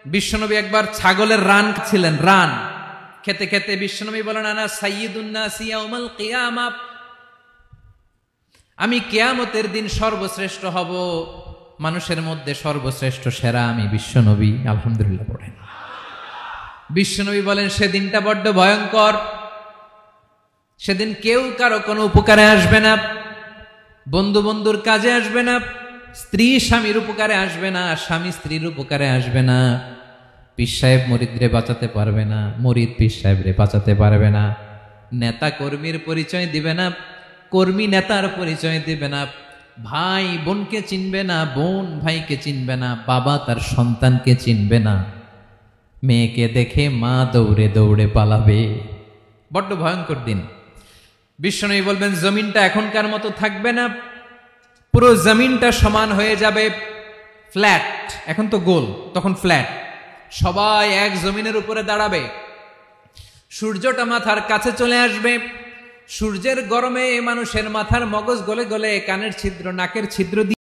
বিশ্বনবী একবার ছাগলের রান ছিলেন, রান খেতে খেতে বিশ্বনবী বলেন, আনা সাইয়্যিদুন নাসি ইয়াউমাল কিয়ামা, আমি কিয়ামতের দিন সর্বশ্রেষ্ঠ হব, মানুষের মধ্যে সর্বশ্রেষ্ঠ সেরা আমি বিশ্বনবী। আলহামদুলিল্লাহ পড়েন। বিশ্বনবী বলেন, সেদিনটা বড্ড ভয়ঙ্কর, সেদিন কেউ কারো কোনো উপকারে আসবে না, বন্ধু বন্ধুর কাজে আসবে না, স্ত্রী স্বামীর উপকারে আসবে না, স্বামী স্ত্রীর উপকারে আসবে না, পীর সাহেব মুরিদরে বাঁচাতে পারবে না, মুরিদ পীর সাহেবরে বাঁচাতে পারবে না, নেতা কর্মীর পরিচয় দিবে না, কর্মী নেতার পরিচয় দিবে না, ভাই বোনকে চিনবে না, বোন ভাইকে চিনবে না, বাবা তার সন্তানকে চিনবে না, মেয়েকে দেখে মা দৌড়ে দৌড়ে পালাবে। বড্ড ভয়ঙ্কর দিন। বিশ্বনবী বলবেন, জমিনটা এখনকার মতো থাকবে না, পুরো জমিনটা সমান হয়ে যাবে, ফ্ল্যাট। এখন তো গোল, তখন ফ্ল্যাট। সবাই এক জমিনের উপরে দাঁড়াবে, সূর্যটা মাথার কাছে চলে আসবে, সূর্যের গরমে মানুষের মাথার মগজ গলে গলে কানের ছিদ্র নাকের ছিদ্র দিয়ে